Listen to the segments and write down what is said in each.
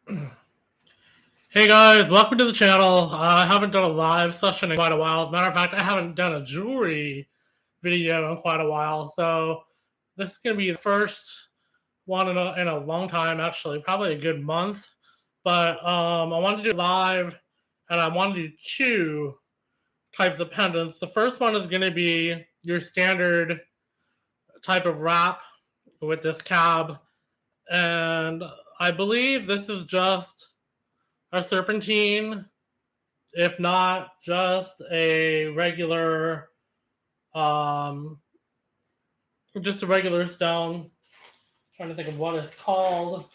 Hey guys, welcome to the channel. I haven't done a live session in quite a while. As a matter of fact, I haven't done a jewelry video in quite a while. So this is going to be the first one in a long time, actually, probably a good month. But I wanted to do live, and I wanted to do two types of pendants. The first one is going to be your standard type of wrap with this cab. And I believe this is just a serpentine, if not just a regular, um, just a regular stone. I'm trying to think of what it's called.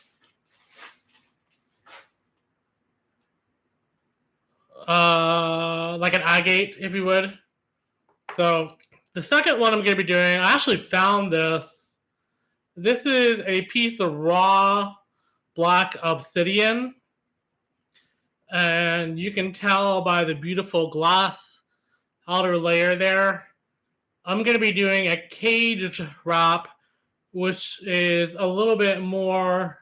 Like an agate, if you would. So the second one I'm going to be doing, I actually found this. This is a piece of raw black obsidian, and you can tell by the beautiful glass outer layer there. I'm going to be doing a cage wrap, which is a little bit more,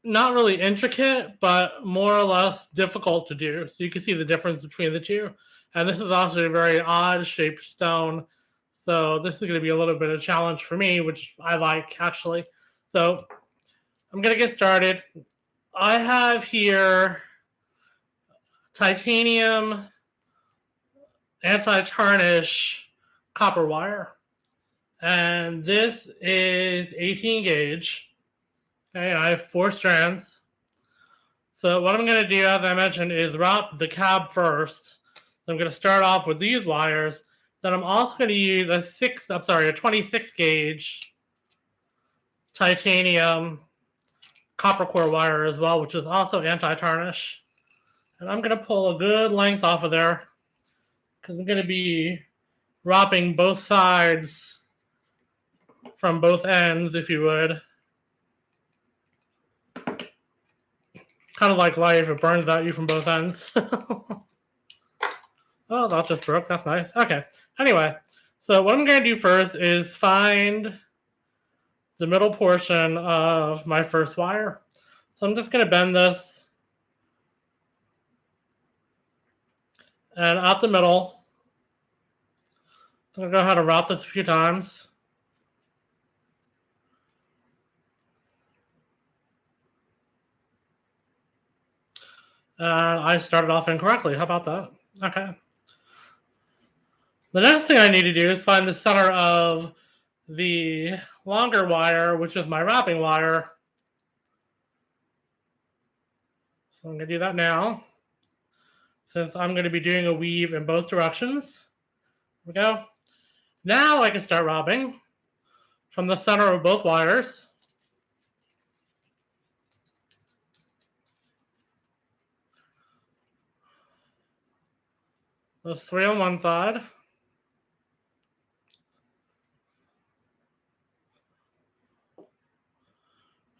not really intricate, but more or less difficult to do. So you can see the difference between the two. And this is also a very odd shaped stone. So this is going to be a little bit of a challenge for me, which I like actually. So I'm going to get started. I have here titanium anti-tarnish copper wire. And this is 18 gauge. Okay, and I have 4 strands. So what I'm going to do, as I mentioned, is wrap the cab first. So I'm going to start off with these wires. Then I'm also going to use a 26 gauge titanium copper core wire as well, which is also anti-tarnish. And I'm going to pull a good length off of there because I'm going to be wrapping both sides from both ends, if you would. Kind of like life, it burns at you from both ends. Oh, that just broke. That's nice. Okay. Anyway, so what I'm going to do first is find the middle portion of my first wire. So I'm just going to bend this. And at the middle, I'm going to go ahead and wrap this a few times. And I started off incorrectly. How about that? Okay. The next thing I need to do is find the center of the longer wire, which is my wrapping wire. So I'm going to do that now, since I'm going to be doing a weave in both directions. Here we go. Now I can start wrapping from the center of both wires. Those 3 on one side.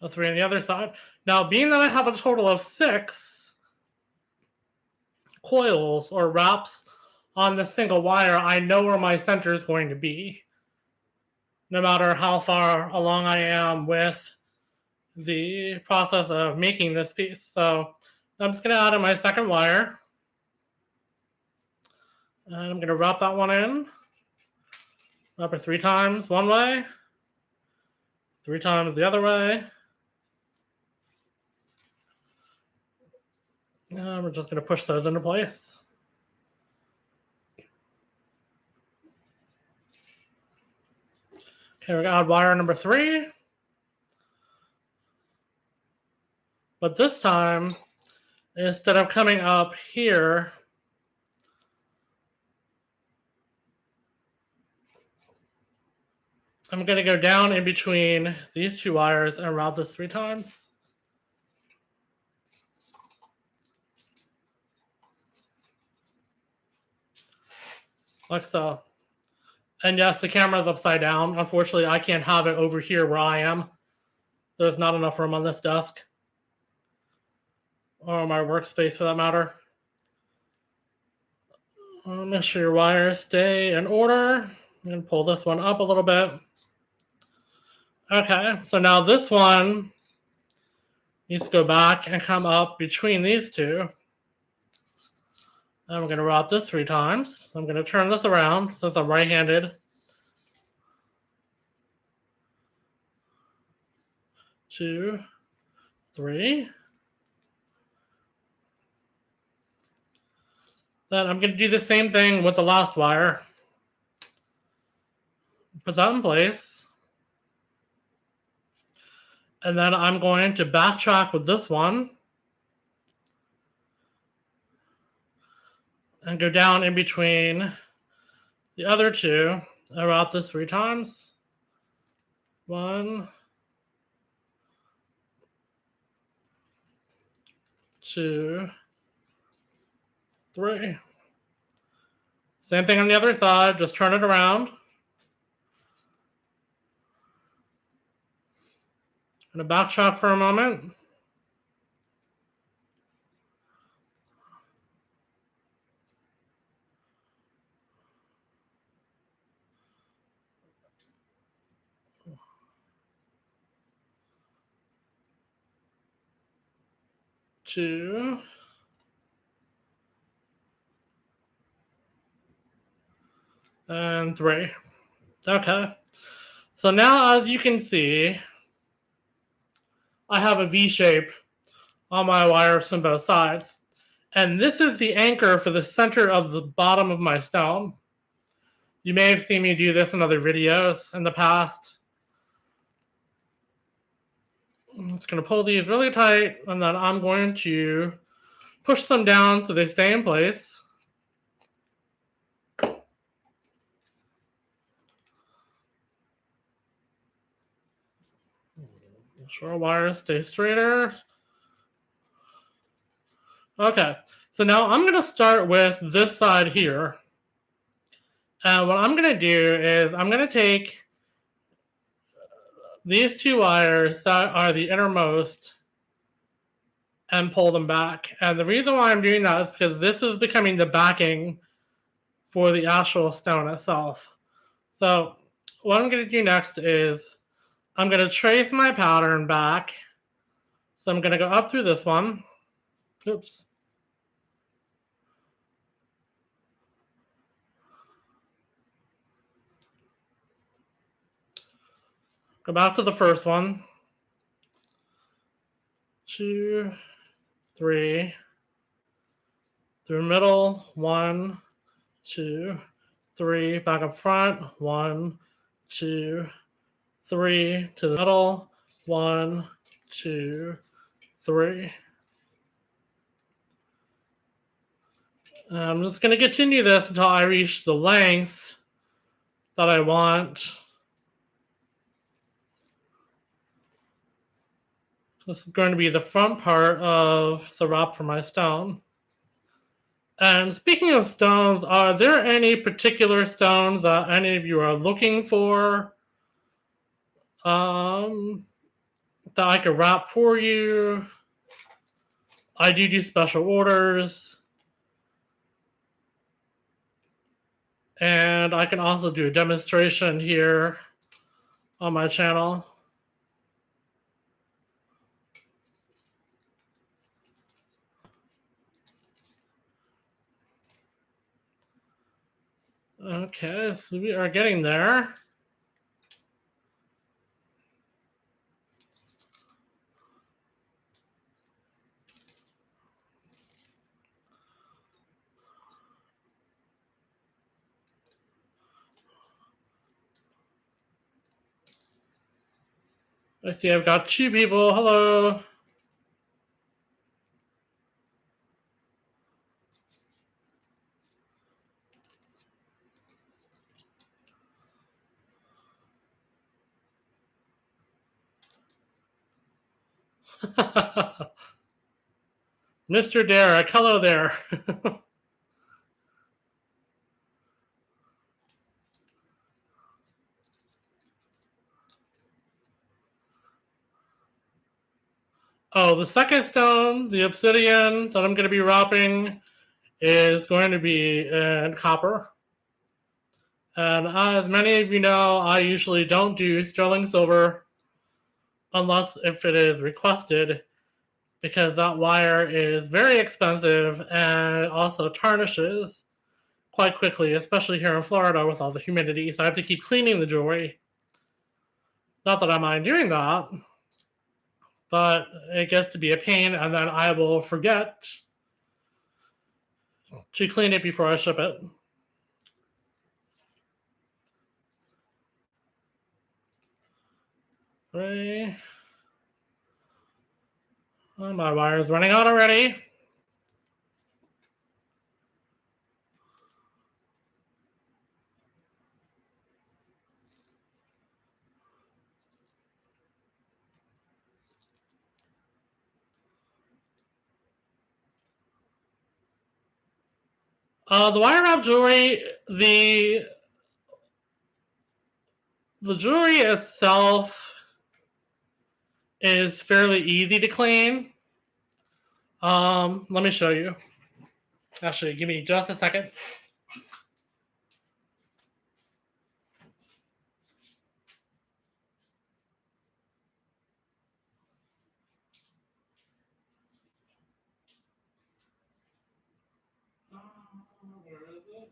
The 3 on the other side. Now, being that I have a total of 6 coils or wraps on the single wire, I know where my center is going to be, no matter how far along I am with the process of making this piece. So I'm just going to add in my second wire. And I'm going to wrap that one in. Wrap it 3 times one way, 3 times the other way. And we're just going to push those into place. Okay, we're going to add wire number 3. But this time, instead of coming up here, I'm going to go down in between these 2 wires and wrap this 3 times. Like so. And yes, the camera is upside down. Unfortunately, I can't have it over here where I am. There's not enough room on this desk. Or my workspace for that matter. Make sure your wires stay in order. I'm going to pull this one up a little bit. Okay, so now this one needs to go back and come up between these two. And we're going to route this 3 times. I'm going to turn this around since I'm right-handed. 2, 3. Then I'm going to do the same thing with the last wire. Put that in place. And then I'm going to backtrack with this one. And go down in between the other two. I route this 3 times. 1, 2, 3. Same thing on the other side, just turn it around. I'm going to backtrack for a moment. Two. And 3. Okay. So now, as you can see, I have a V shape on my wires from both sides. And this is the anchor for the center of the bottom of my stone. You may have seen me do this in other videos in the past. I'm just going to pull these really tight, and then I'm going to push them down so they stay in place. Make sure wires stay straighter. Okay, so now I'm going to start with this side here. And what I'm going to do is I'm going to take these 2 wires that are the innermost and pull them back. And the reason why I'm doing that is because this is becoming the backing for the actual stone itself. So what I'm going to do next is I'm going to trace my pattern back. So I'm going to go up through this one. Oops. Go back to the first one. 2, 3. Through middle. 1, 2, 3. Back up front. 1, 2, 3. To the middle. 1, 2, 3. I'm just going to continue this until I reach the length that I want. This is going to be the front part of the wrap for my stone. And speaking of stones, are there any particular stones that any of you are looking for that I could wrap for you? I do special orders. And I can also do a demonstration here on my channel. Okay, so we are getting there. I see I've got 2 people. Hello. Mr. Derek, hello there. Oh, the second stone, the obsidian that I'm going to be wrapping, is going to be in copper. And as many of you know, I usually don't do sterling silver unless if it is requested. because that wire is very expensive and it also tarnishes quite quickly, especially here in Florida with all the humidity. So I have to keep cleaning the jewelry. Not that I mind doing that, but it gets to be a pain, and then I will forget to clean it before I ship it. Three. Oh, my wire's running out already. The wire wrap jewelry, the jewelry itself is fairly easy to clean. Let me show you. Actually, give me just a second. Where is it?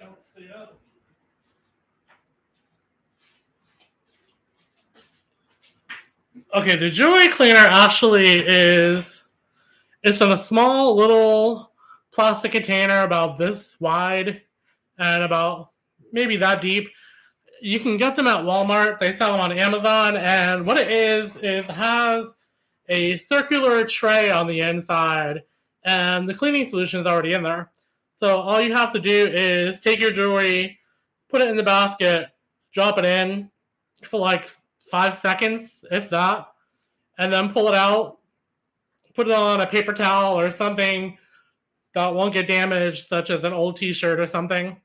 Don't see it. Okay, the jewelry cleaner actually it's in a small little plastic container about this wide and about maybe that deep. You can get them at Walmart. They sell them on Amazon, and what it is it has a circular tray on the inside, and the cleaning solution is already in there. So all you have to do is take your jewelry, put it in the basket, drop it in for like 5 seconds, if that, and then pull it out, put it on a paper towel or something that won't get damaged, such as an old t-shirt or something.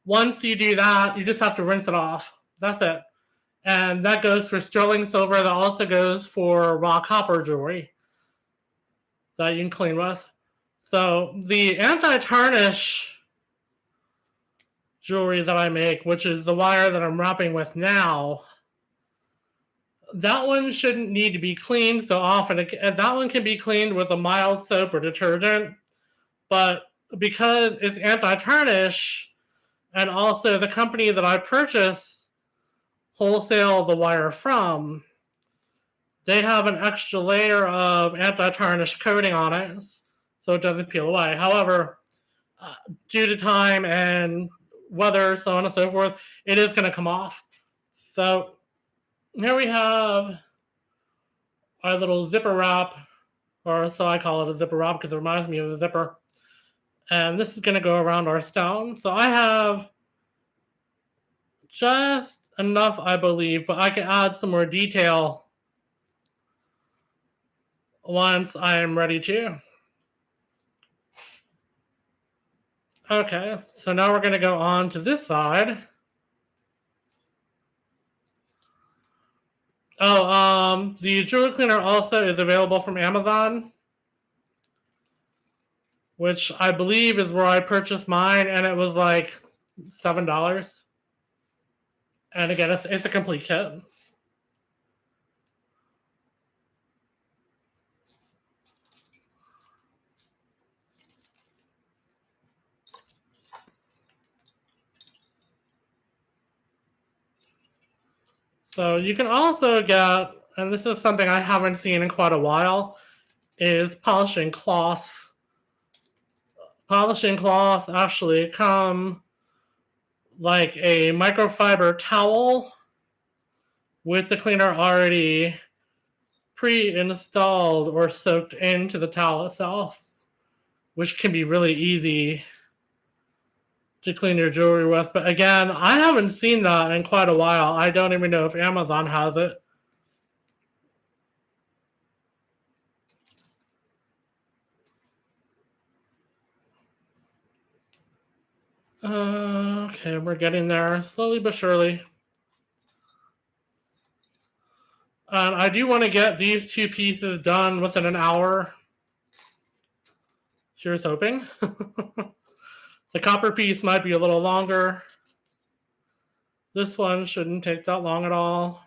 Once you do that, you just have to rinse it off. That's it. And that goes for sterling silver. That also goes for raw copper jewelry that you can clean with. So the anti-tarnish jewelry that I make, which is the wire that I'm wrapping with now, that one shouldn't need to be cleaned so often. That one can be cleaned with a mild soap or detergent. But because it's anti-tarnish, and also the company that I purchase wholesale the wire from, they have an extra layer of anti-tarnish coating on it so it doesn't peel away. However, due to time and weather, so on and so forth, it is going to come off. So here we have our little zipper wrap, or so I call it a zipper wrap because it reminds me of a zipper. And this is going to go around our stone. So I have just enough, I believe, but I can add some more detail once I am ready to. Okay, so now we're going to go on to this side. Oh, the jewelry cleaner also is available from Amazon, which I believe is where I purchased mine, and it was like $7. And again, it's a complete kit. So you can also get, and this is something I haven't seen in quite a while, is polishing cloths. Polishing cloths actually come like a microfiber towel with the cleaner already pre-installed or soaked into the towel itself, which can be really easy to clean your jewelry with. But again, I haven't seen that in quite a while. I don't even know if Amazon has it. Okay, we're getting there slowly but surely. And I do want to get these two pieces done within an hour. Here's hoping. The copper piece might be a little longer. This one shouldn't take that long at all,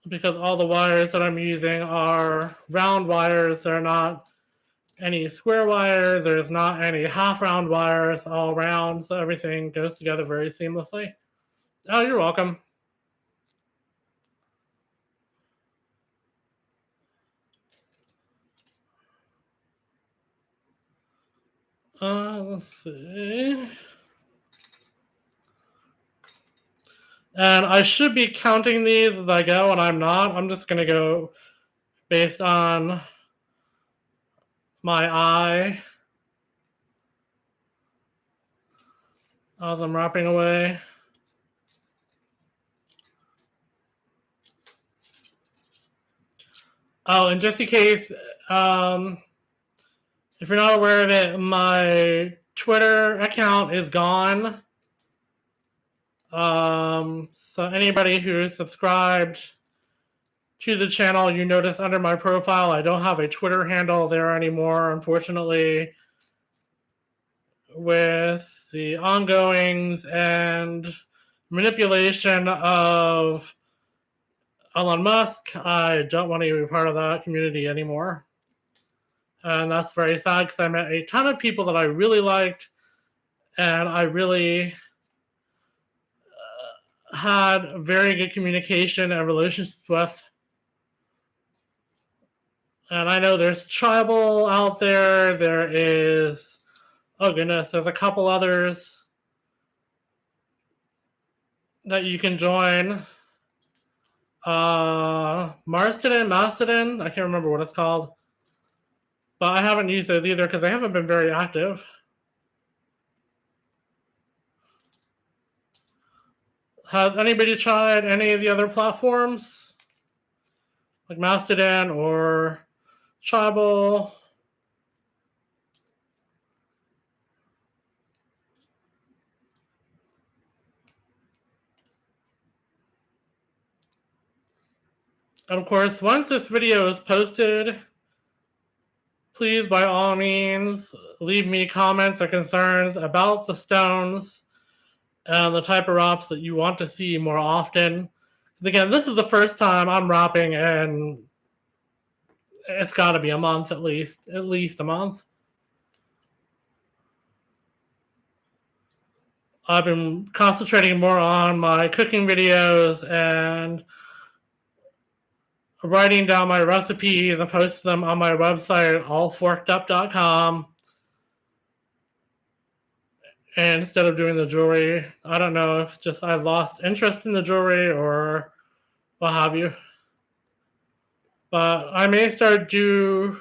because all the wires that I'm using are round wires. They're not any square wires. There's not any half round wires, all round, so everything goes together very seamlessly. Oh, you're welcome. Let's see. And I should be counting these as I go, and I'm not. I'm just going to go based on my eye as I'm wrapping away. Oh, and just in case, if you're not aware of it, my Twitter account is gone. So anybody who's subscribed to the channel, you notice under my profile, I don't have a Twitter handle there anymore, unfortunately. With the ongoings and manipulation of Elon Musk, I don't want to be part of that community anymore. And that's very sad, because I met a ton of people that I really liked and I really had very good communication and relationships with. And I know there's Tribal out there. There is, oh goodness, there's a couple others that you can join. Mastodon, I can't remember what it's called. But I haven't used those either because they haven't been very active. Has anybody tried any of the other platforms? Like Mastodon or Tribal? And of course, once this video is posted, please, by all means, leave me comments or concerns about the stones and the type of wraps that you want to see more often. Again, this is the first time I'm wrapping, and it's got to be a month at least a month. I've been concentrating more on my cooking videos and writing down my recipes and posting them on my website, allforkedup.com. And instead of doing the jewelry, I don't know if just I've lost interest in the jewelry or what have you. But I may start to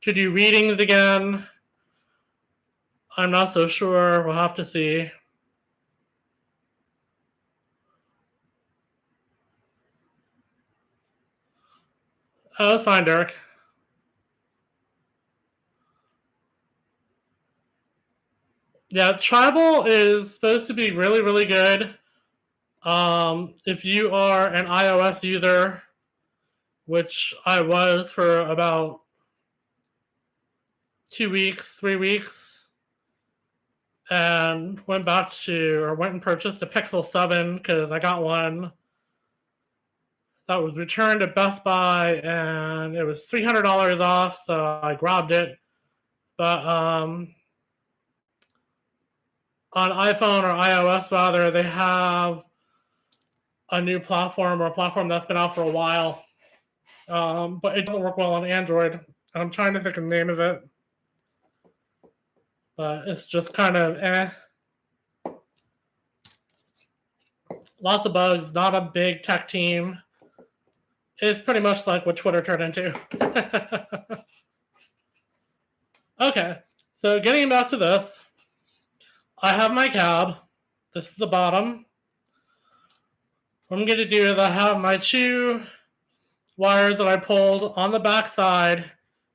do readings again. I'm not so sure. We'll have to see. Oh, that's fine, Derek. Yeah, Tribal is supposed to be really, really good. If you are an iOS user, which I was for about 2 weeks, 3 weeks, and went and purchased a Pixel 7 because I got one that was returned at Best Buy and it was $300 off, so I grabbed it. But on iPhone or iOS rather, they have a new platform, or a platform that's been out for a while, but it doesn't work well on Android. I'm trying to think of the name of it, but it's just kind of lots of bugs, not a big tech team. It's pretty much like what Twitter turned into. Okay, so getting back to this, I have my cab. This is the bottom. What I'm going to do is I have my 2 wires that I pulled on the back side,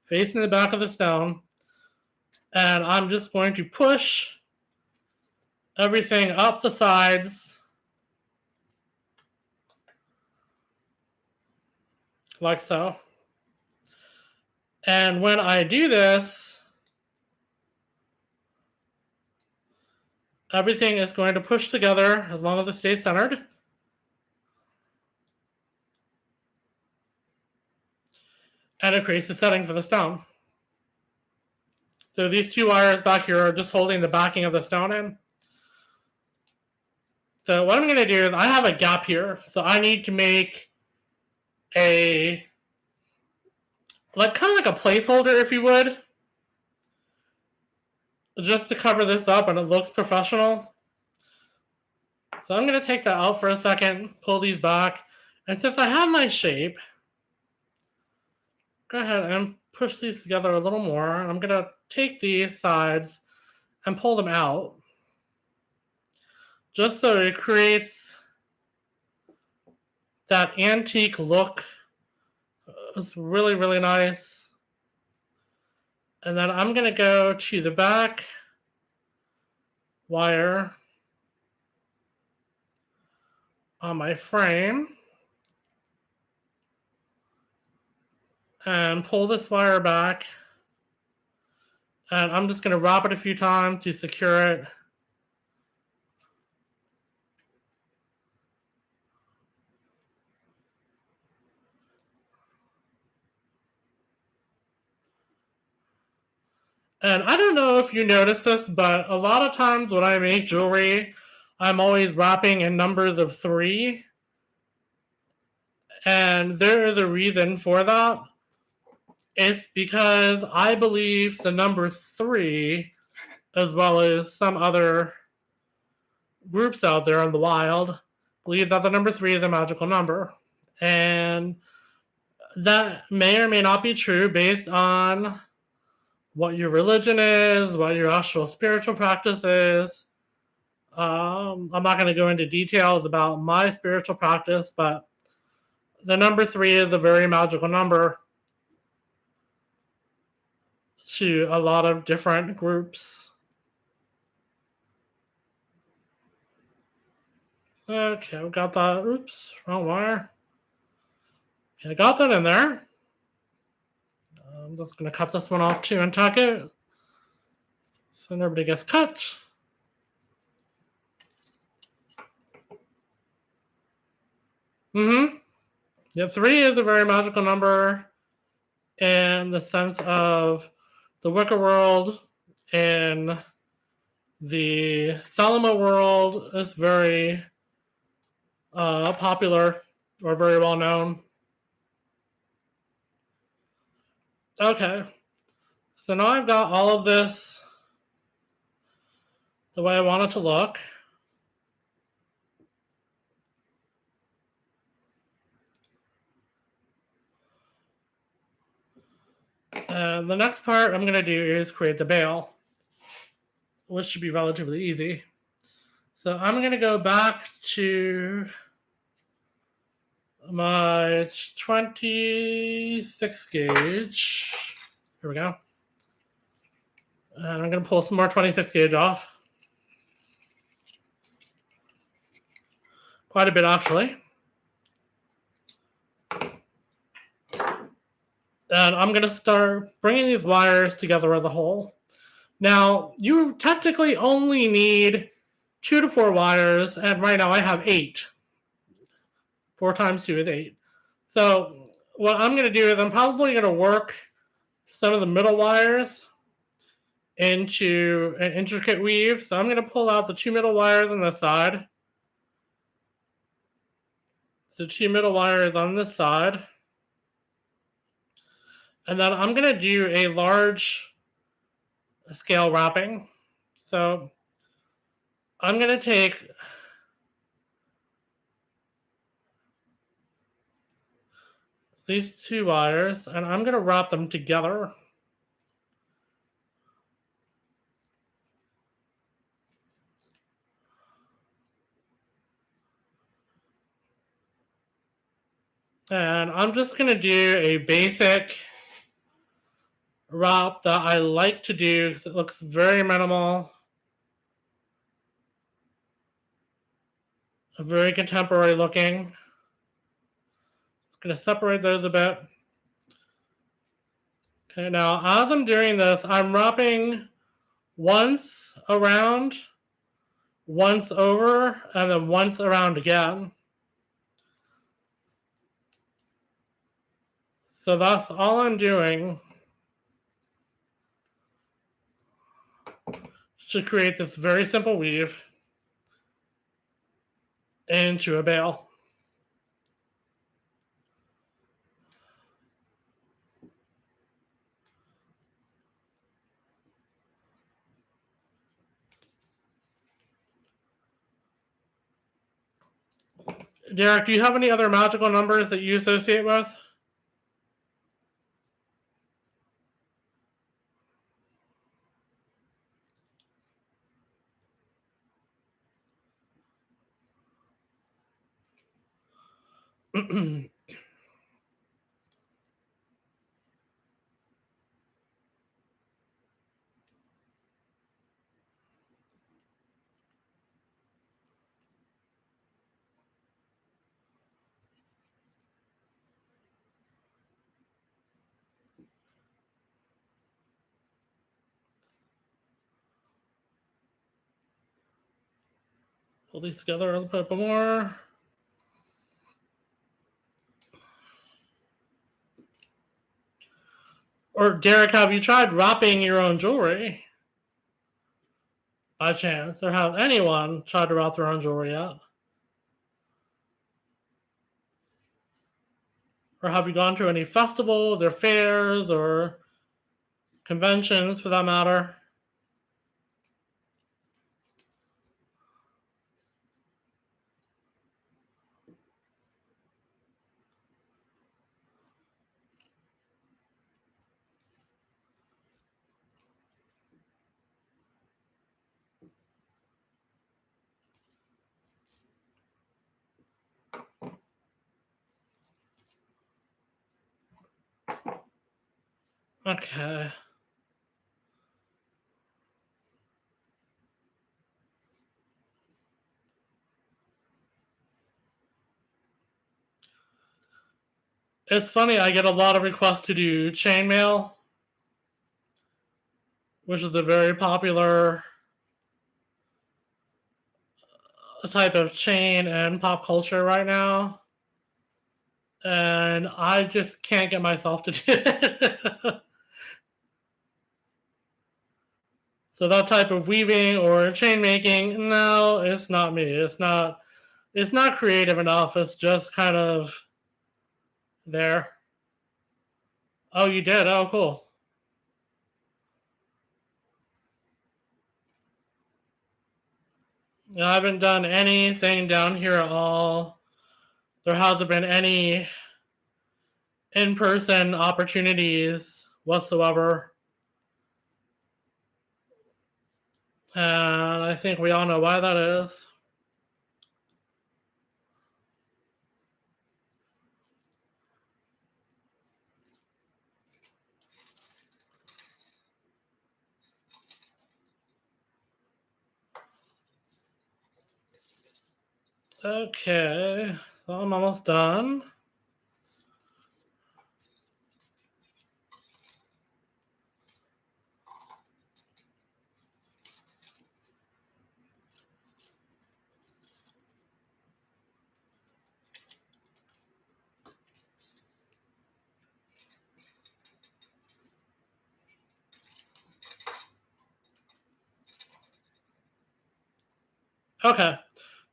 facing the back of the stone, and I'm just going to push everything up the sides like so. And when I do this, everything is going to push together as long as it stays centered. And it creates the setting for the stone. So these two wires back here are just holding the backing of the stone in. So what I'm going to do is I have a gap here. So I need to make a, like kind of like a placeholder, if you would, just to cover this up and it looks professional. So I'm going to take that out for a second, pull these back. And since I have my shape, go ahead and push these together a little more. I'm going to take these sides and pull them out, just so it creates that antique look. It's really, really nice. And then I'm going to go to the back wire on my frame and pull this wire back. And I'm just going to wrap it a few times to secure it. And I don't know if you notice this, but a lot of times when I make jewelry, I'm always wrapping in numbers of 3. And there is a reason for that. It's because I believe the number 3, as well as some other groups out there in the wild, believe that the number 3 is a magical number. And that may or may not be true based on what your religion is, what your actual spiritual practice is. I'm not going to go into details about my spiritual practice, but the number 3 is a very magical number to a lot of different groups. Okay, we got that. Oops, wrong wire. Okay, I got that in there. I'm just going to cut this one off too and tuck it so nobody gets cut. Yeah, 3 is a very magical number in the sense of the Wicca world and the Thelema world is very popular or very well known. Okay, so now I've got all of this the way I want it to look. And the next part I'm going to do is create the bail, which should be relatively easy. So I'm going to go back to my 26 gauge. Here we go. And I'm going to pull some more 26 gauge off. Quite a bit, actually. And I'm going to start bringing these wires together as a whole. Now, you technically only need 2 to 4 wires, and right now I have 8. 4 times 2 is 8. So what I'm going to do is I'm probably going to work some of the middle wires into an intricate weave. So I'm going to pull out the 2 middle wires on this side. So 2 middle wires on this side. And then I'm going to do a large scale wrapping. So I'm going to take these 2 wires and I'm going to wrap them together. And I'm just going to do a basic wrap that I like to do because it looks very minimal. Very contemporary looking. Just going to separate those a bit. Okay, now as I'm doing this, I'm wrapping once around, once over, and then once around again. So that's all I'm doing to create this very simple weave into a bale. Derek, do you have any other magical numbers that you associate with? Pull these together a little bit more. Or Derek, have you tried wrapping your own jewelry? By chance, or has anyone tried to wrap their own jewelry yet? Or have you gone to any festivals or fairs or conventions for that matter? Okay. It's funny, I get a lot of requests to do chainmail, which is a very popular type of chain in pop culture right now. And I just can't get myself to do it. So that type of weaving or chain making, no, it's not me. It's not creative enough. It's just kind of there. Oh, you did? Oh, cool. I haven't done anything down here at all. There hasn't been any in-person opportunities whatsoever. And I think we all know why that is. Okay, so I'm almost done. Okay,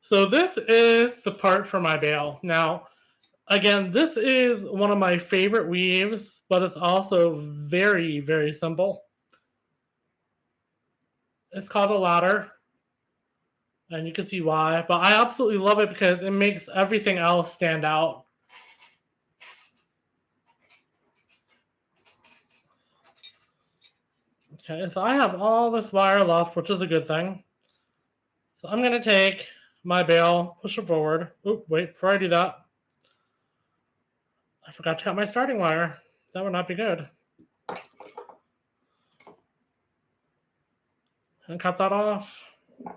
so this is the part for my bale. Now, again, this is one of my favorite weaves, but it's also very, very simple. It's called a ladder, and you can see why. But I absolutely love it because it makes everything else stand out. Okay, so I have all this wire left, which is a good thing. So I'm going to take my bale, push it forward. Oop, wait, before I do that, I forgot to cut my starting wire. That would not be good. And cut that off. Make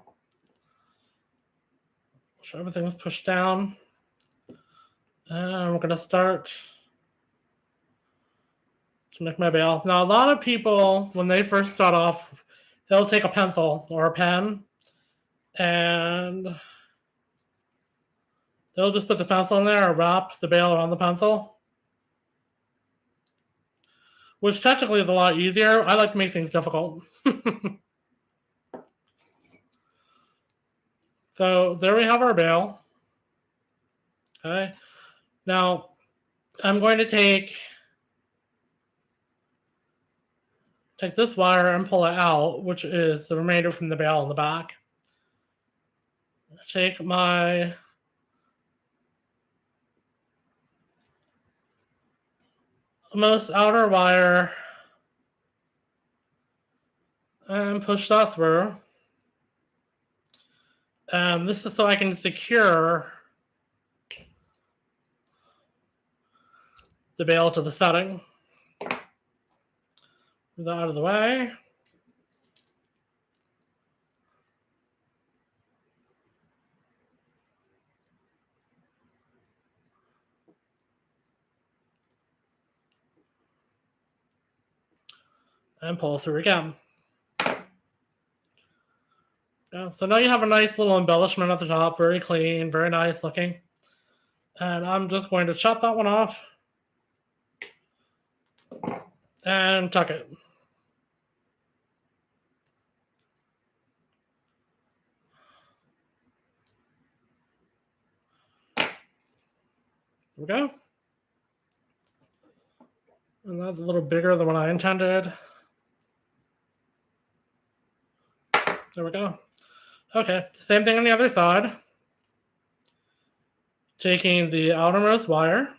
sure everything is pushed down. And we're going to start to make my bail. Now, a lot of people, when they first start off, they'll take a pencil or a pen and they'll just put the pencil in there or wrap the bail around the pencil, which technically is a lot easier. I like to make things difficult. So there we have our bail. Okay. Now I'm going to take this wire and pull it out, which is the remainder from the bail in the back. Take my most outer wire and push that through. And this is so I can secure the bail to the setting. Move that out of the way. And pull through again. Yeah, so now you have a nice little embellishment at the top, very clean, very nice looking. And I'm just going to chop that one off and tuck it. There we go. And that's a little bigger than what I intended. There we go. Okay, same thing on the other side. Taking the outermost wire.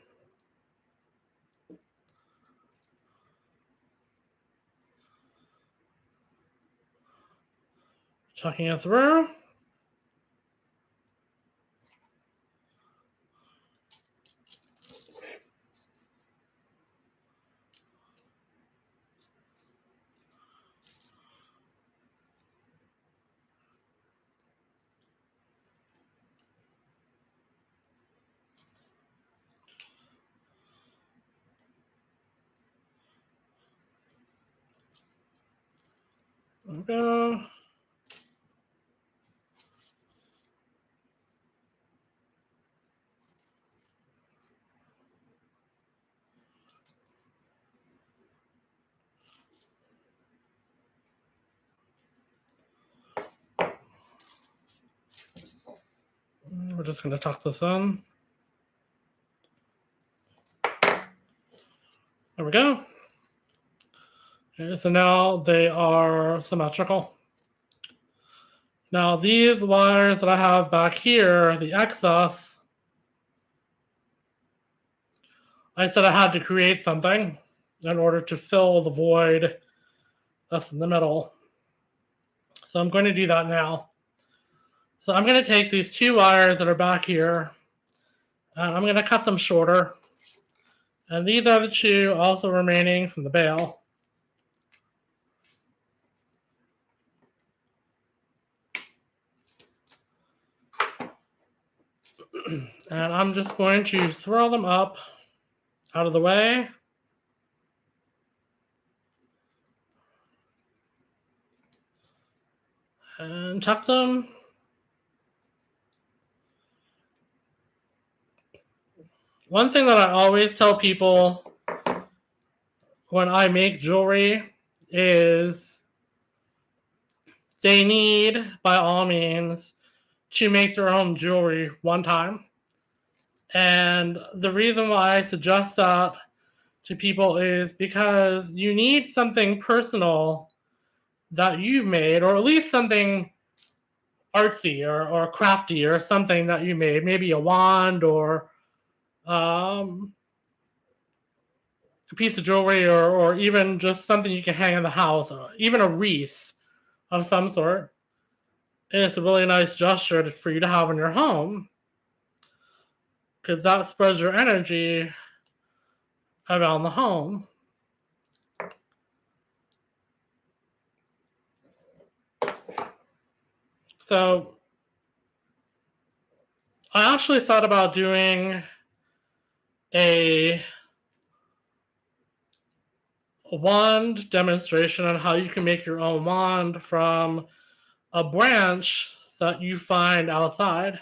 Tucking it through. There we go. We're just going to tuck this in. There we go. Okay, so now they are symmetrical. Now these wires that I have back here, the excess, I said I had to create something in order to fill the void that's in the middle. So I'm going to do that now. So I'm going to take these two wires that are back here, and I'm going to cut them shorter. And these are the two also remaining from the bail. And I'm just going to throw them up out of the way. And tuck them. One thing that I always tell people when I make jewelry is they need, by all means, to make their own jewelry one time. And the reason why I suggest that to people is because you need something personal that you've made, or at least something artsy or crafty or something that you made, maybe a wand or a piece of jewelry or even just something you can hang in the house, or even a wreath of some sort. It's a really nice gesture for you to have in your home because that spreads your energy around the home. So I actually thought about doing a wand demonstration on how you can make your own wand from a branch that you find outside.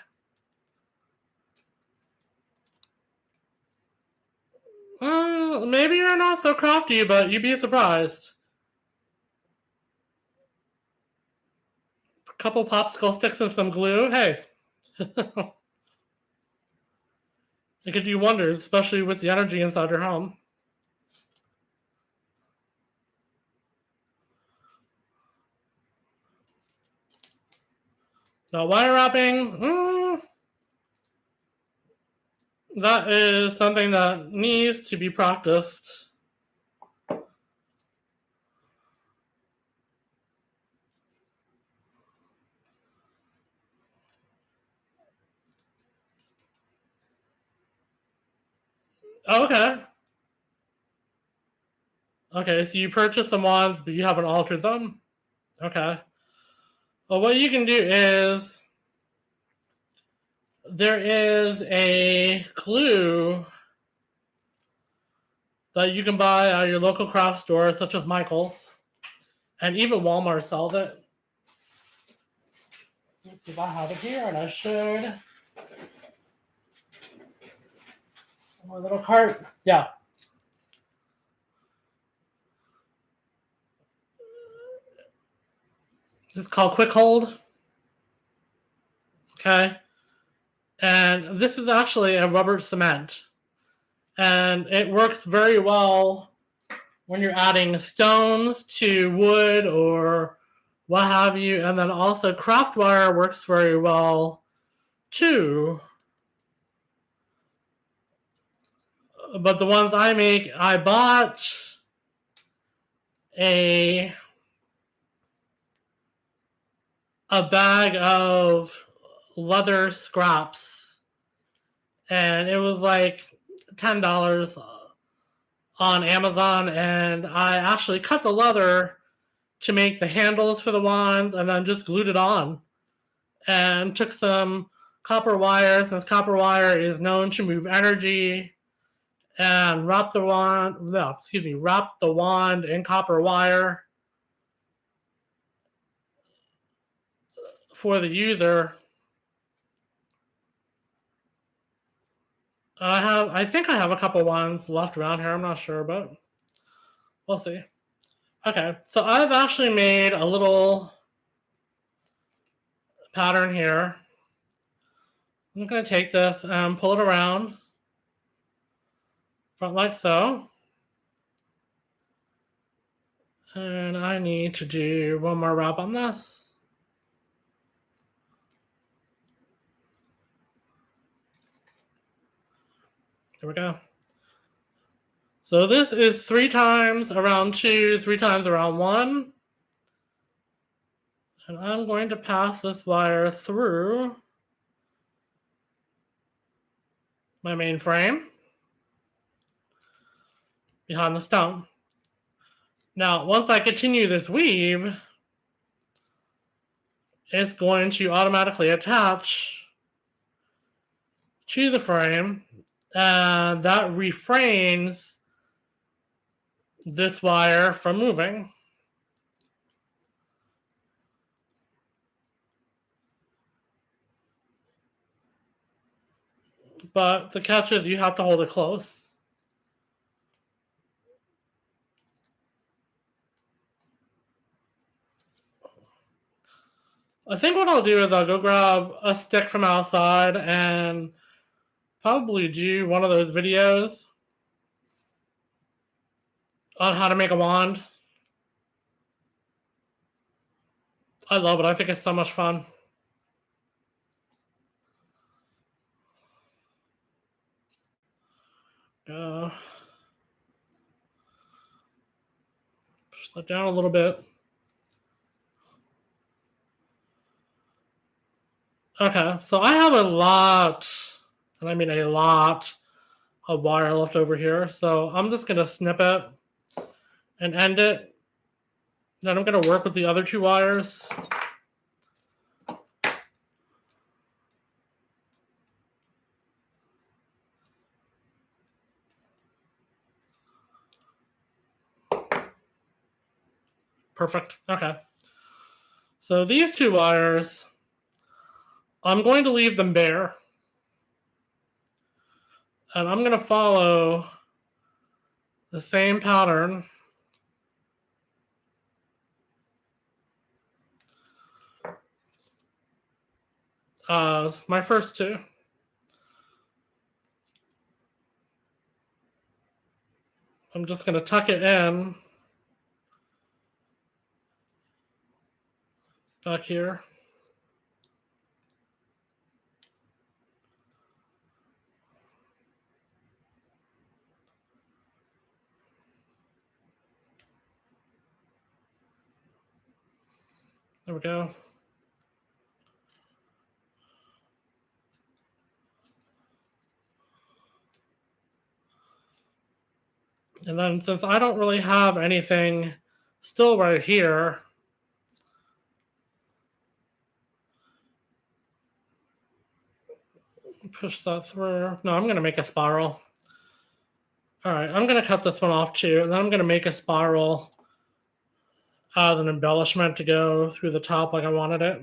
Maybe you're not so crafty, but you'd be surprised. A couple popsicle sticks and some glue. Hey, it could do wonders, especially with the energy inside your home. Now, wire wrapping, that is something that needs to be practiced. Oh, okay. Okay, so you purchased the wands, but you haven't altered them? Okay. Well, what you can do is there is a glue that you can buy at your local craft store, such as Michael's, and even Walmart sells it. Let's see if I have it here, and I should. My little cart. Yeah. It's called Quick Hold. Okay. And this is actually a rubber cement. And it works very well when you're adding stones to wood or what have you. And then also craft wire works very well too. But the ones I make, I bought a bag of leather scraps, and it was like $10 on Amazon, and I actually cut the leather to make the handles for the wands and then just glued it on and took some copper wire, since copper wire is known to move energy, and wrapped the wand in copper wire for the user. I think I have a couple ones left around here. I'm not sure, but we'll see. Okay, so I've actually made a little pattern here. I'm going to take this and pull it around, front like so. And I need to do one more wrap on this. Here we go. So this is 3 times around 2, 3 times around 1. And I'm going to pass this wire through my main frame behind the stone. Now, once I continue this weave, it's going to automatically attach to the frame, and that refrains this wire from moving. But the catch is you have to hold it close. I think what I'll do is I'll go grab a stick from outside and probably do one of those videos on how to make a wand. I love it. I think it's so much fun. Push that down a little bit. Okay, so I have a lot, and I mean a lot, of wire left over here. So I'm just going to snip it and end it. Then I'm going to work with the other 2 wires. Perfect. Okay. So these two wires, I'm going to leave them bare. And I'm going to follow the same pattern as my first two. I'm just going to tuck it in back here. There we go. And then since I don't really have anything still right here, push that through. No, I'm going to make a spiral. All right, I'm going to cut this one off too, and then I'm going to make a spiral as an embellishment to go through the top like I wanted it.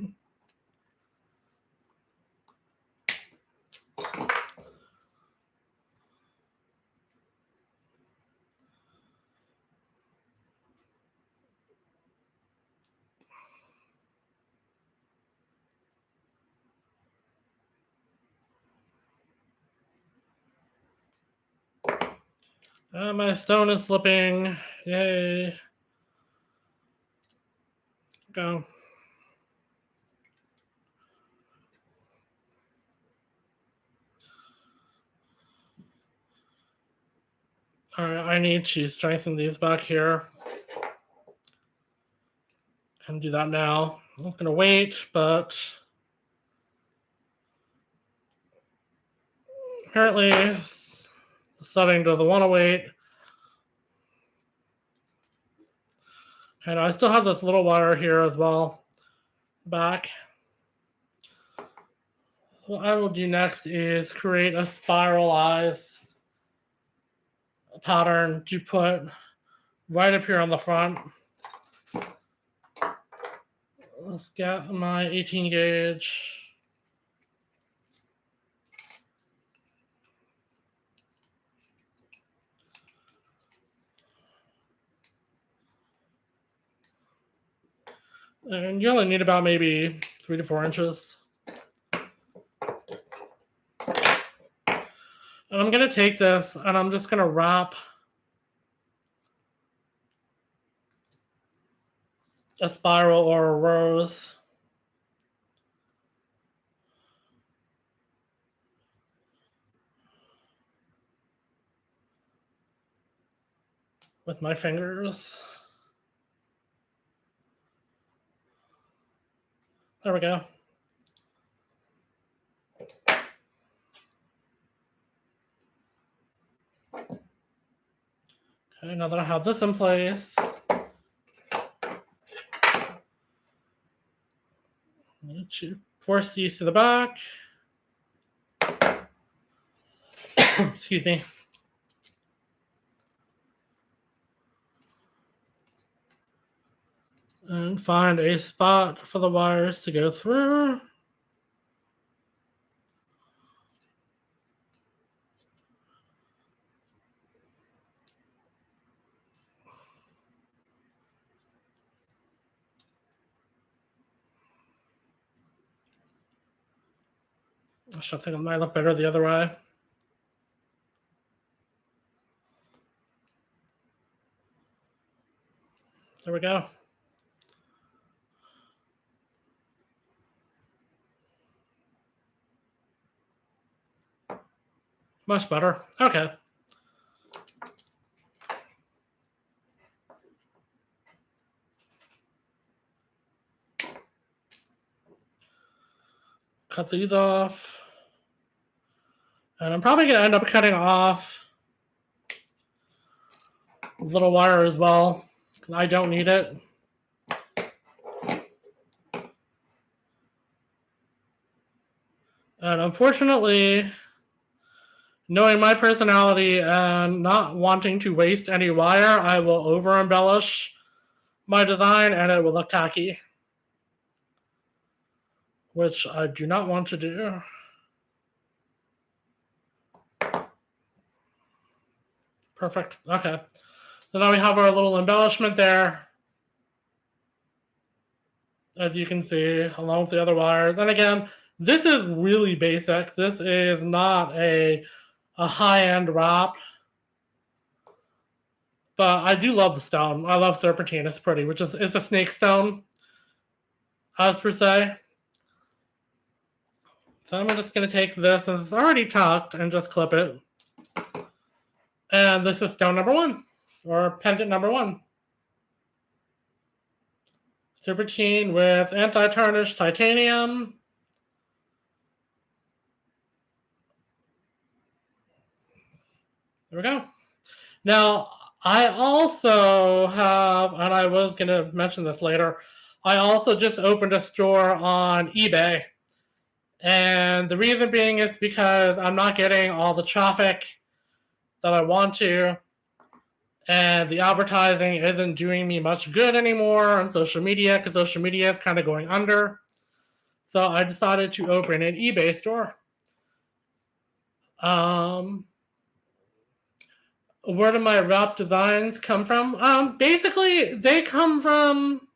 My stone is slipping. Yay. Go. All right, I need to strengthen these back here. Can do that now. I'm not going to wait, but apparently the setting doesn't want to wait. And I still have this little wire here as well, back. What I will do next is create a spiralized pattern to put right up here on the front. Let's get my 18 gauge. And you only need about maybe 3 to 4 inches. And I'm going to take this and I'm just going to wrap a spiral or a rose with my fingers. There we go. Okay, now that I have this in place, I need to force these to the back. Excuse me. And find a spot for the wires to go through. Actually, I think it might look better the other way. There we go. Much better. Okay. Cut these off. And I'm probably going to end up cutting off a little wire as well. I don't need it. And unfortunately, knowing my personality and not wanting to waste any wire, I will over embellish my design and it will look tacky, which I do not want to do. Perfect. Okay. So now we have our little embellishment there, as you can see, along with the other wires. And again, this is really basic. This is not a high-end wrap. But I do love the stone. I love serpentine. It's pretty, which is it's a snake stone, as per se. So I'm just going to take this, and it's already tucked, and just clip it. And this is stone number 1, or pendant number 1. Serpentine with anti-tarnish titanium. There we go. Now, I also have, and I was going to mention this later, I also just opened a store on eBay. And the reason being is because I'm not getting all the traffic that I want to. And the advertising isn't doing me much good anymore on social media because social media is kind of going under. So I decided to open an eBay store. Where do my wrap designs come from? Basically, they come from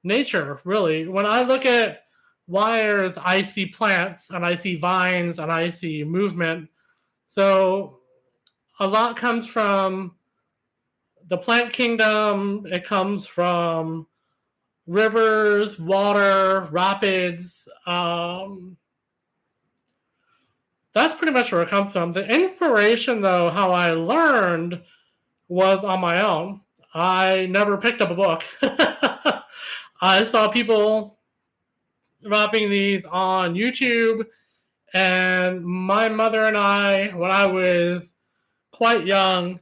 nature, really. When I look at wires, I see plants, and I see vines, and I see movement. So a lot comes from the plant kingdom. It comes from rivers, water, rapids. That's pretty much where it comes from. The inspiration, though, how I learned was on my own. I never picked up a book. I saw people wrapping these on YouTube, and my mother and I, when I was quite young,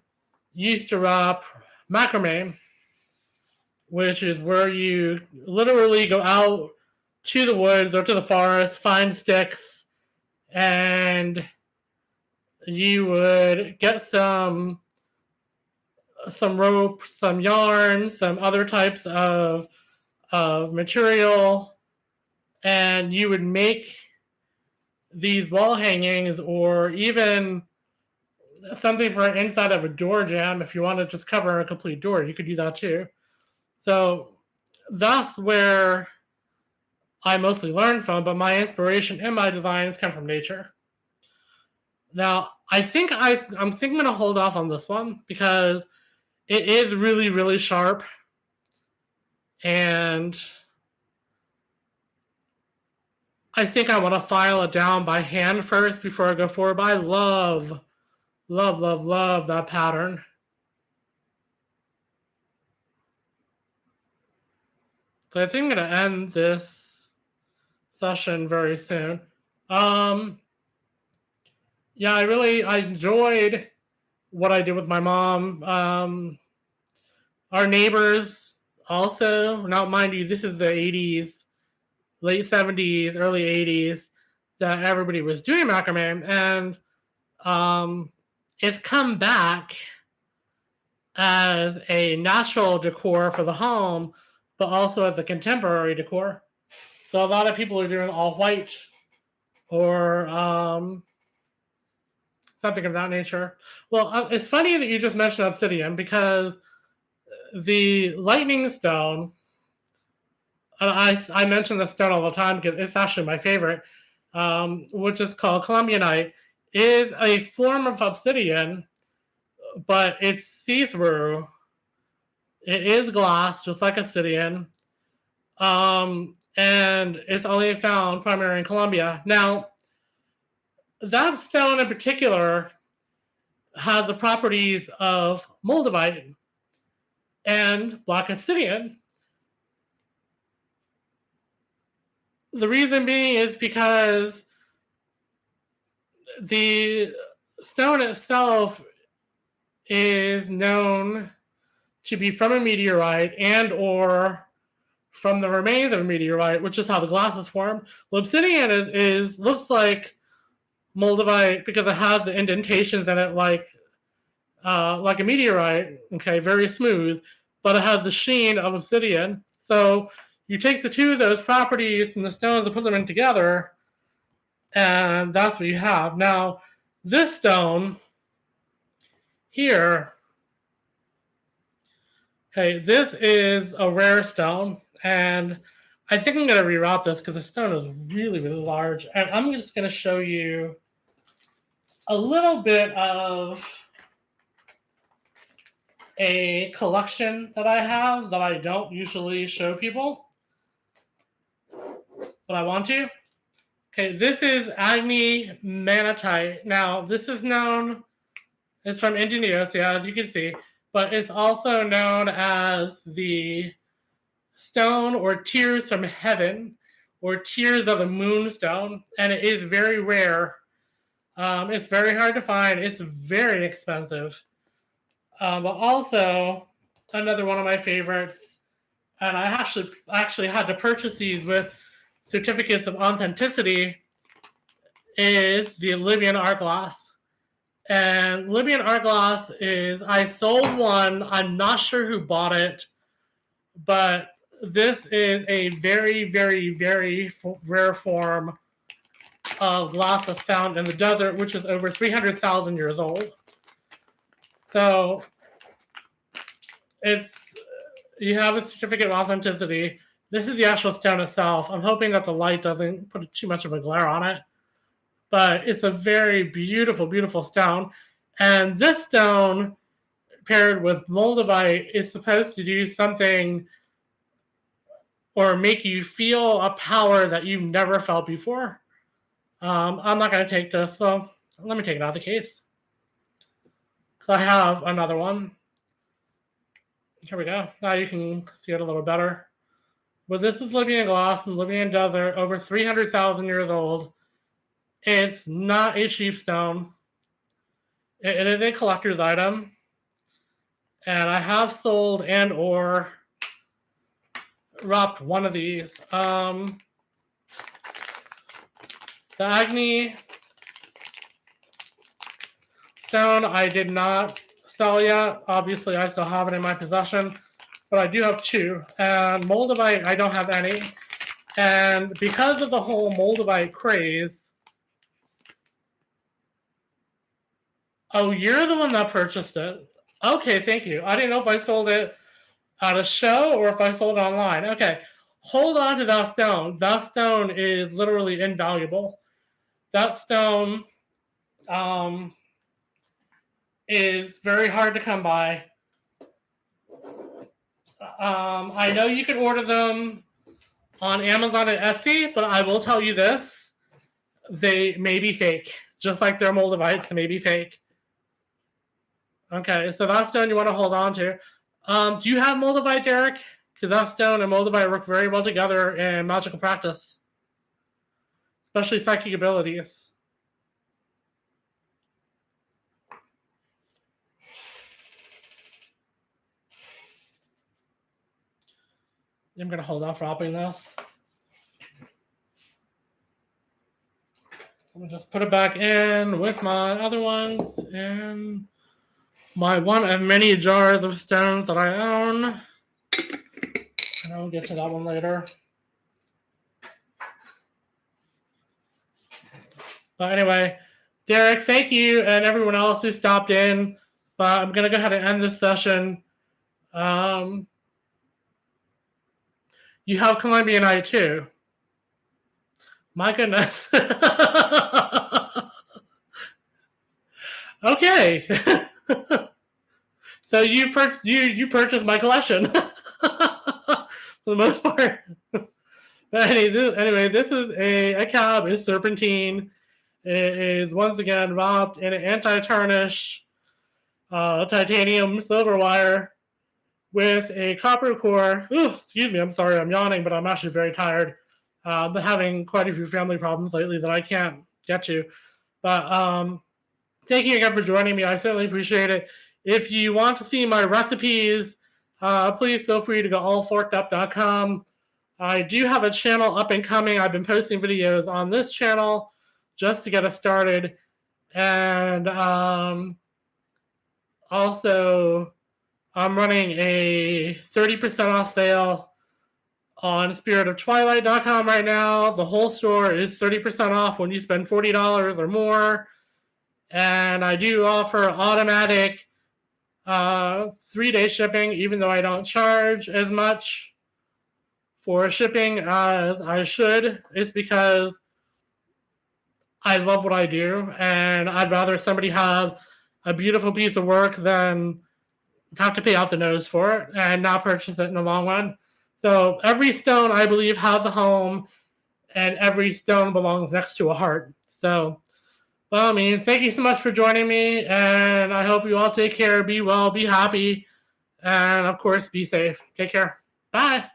used to wrap macrame, which is where you literally go out to the woods or to the forest, find sticks, and you would get some rope, some yarn, some other types of material, and you would make these wall hangings, or even something for an inside of a door jamb. If you want to just cover a complete door, you could do that too. So that's where I mostly learned from, but my inspiration in my designs come from nature. Now, I think I'm going to hold off on this one because it is really, really sharp. And I think I want to file it down by hand first before I go forward. But I love, love, love, love that pattern. So I think I'm going to end this session very soon. Yeah, I enjoyed what I did with my mom. Our neighbors also, now mind you, this is the 80s, late 70s, early 80s, that everybody was doing macrame, and it's come back as a natural decor for the home, but also as a contemporary decor. So a lot of people are doing all white or something of that nature. Well, it's funny that you just mentioned obsidian, because the lightning stone, and I mention this stone all the time because it's actually my favorite, which is called Columbianite, is a form of obsidian, but it's see-through. It is glass, just like obsidian, and it's only found primarily in Colombia. Now, that stone in particular has the properties of moldavite and black obsidian. The reason being is because the stone itself is known to be from a meteorite and or from the remains of a meteorite, which is how the glass is formed. Well, obsidian looks like moldavite because it has the indentations in it like a meteorite. Okay, very smooth, but it has the sheen of obsidian. So you take the two of those properties from the stones and put them in together, and that's what you have. Now, this stone here, okay, this is a rare stone, and I think I'm going to reroute this because the stone is really, really large. And I'm just going to show you a little bit of a collection that I have that I don't usually show people, but I want to. Okay, this is Agni Manatite. Now, this is known, it's from Indonesia, as you can see, but it's also known as the stone or tears from heaven or tears of the moonstone, and it is very rare. It's very hard to find. It's very expensive. But also, another one of my favorites, and I actually had to purchase these with certificates of authenticity, is the Libyan art glass. And Libyan art glass is, I sold one, I'm not sure who bought it, but this is a very, very, very rare form of glass that's found in the desert, which is over 300,000 years old. So it's, you have a certificate of authenticity. This is the actual stone itself. I'm hoping that the light doesn't put too much of a glare on it, but it's a very beautiful, beautiful stone. And this stone, paired with moldavite, is supposed to do something or make you feel a power that you've never felt before. I'm not going to take this, so let me take it out of the case. So I have another one. Here we go. Now you can see it a little better. But this is Libyan glass from Libyan desert, over 300,000 years old. It's not a cheap stone. It is a collector's item. And I have sold and or dropped one of these. The Agni stone I did not sell yet. Obviously, I still have it in my possession, but I do have two. And moldavite, I don't have any. And because of the whole moldavite craze, oh, you're the one that purchased it. Okay, thank you. I didn't know if I sold it at a show or if I sold it online. Okay, hold on to that stone. That stone is literally invaluable. That stone is very hard to come by. I know you can order them on Amazon and Etsy, but I will tell you this. They may be fake. Just like their moldavites, they may be fake. Okay, so that stone you want to hold on to. Do you have moldavite, Derek? Because that stone and moldavite work very well together in magical practice. Especially psychic abilities. I'm going to hold off dropping this. Let me just put it back in with my other ones and my one of many jars of stones that I own. And I'll get to that one later. But anyway, Derek, thank you, and everyone else who stopped in. But I'm going to go ahead and end this session. You have Colombianite too. My goodness. Okay. So you purchased my collection for the most part. But anyway, this is a cab. It's serpentine. It is once again wrapped in an anti-tarnish titanium silver wire with a copper core. Ooh, excuse me, I'm sorry, I'm yawning, but I'm actually very tired. I've been having quite a few family problems lately that I can't get to. But thank you again for joining me. I certainly appreciate it. If you want to see my recipes, please feel free to go allforkedup.com. I do have a channel up and coming. I've been posting videos on this channel just to get us started. And also, I'm running a 30% off sale on spiritoftvilight.com right now. The whole store is 30% off when you spend $40 or more. And I do offer automatic 3-day shipping, even though I don't charge as much for shipping as I should. It's because I love what I do, and I'd rather somebody have a beautiful piece of work than have to pay out the nose for it and not purchase it in the long run. So every stone, I believe, has a home, and every stone belongs next to a heart. So, well, I mean, thank you so much for joining me, and I hope you all take care, be well, be happy, and of course, be safe. Take care. Bye.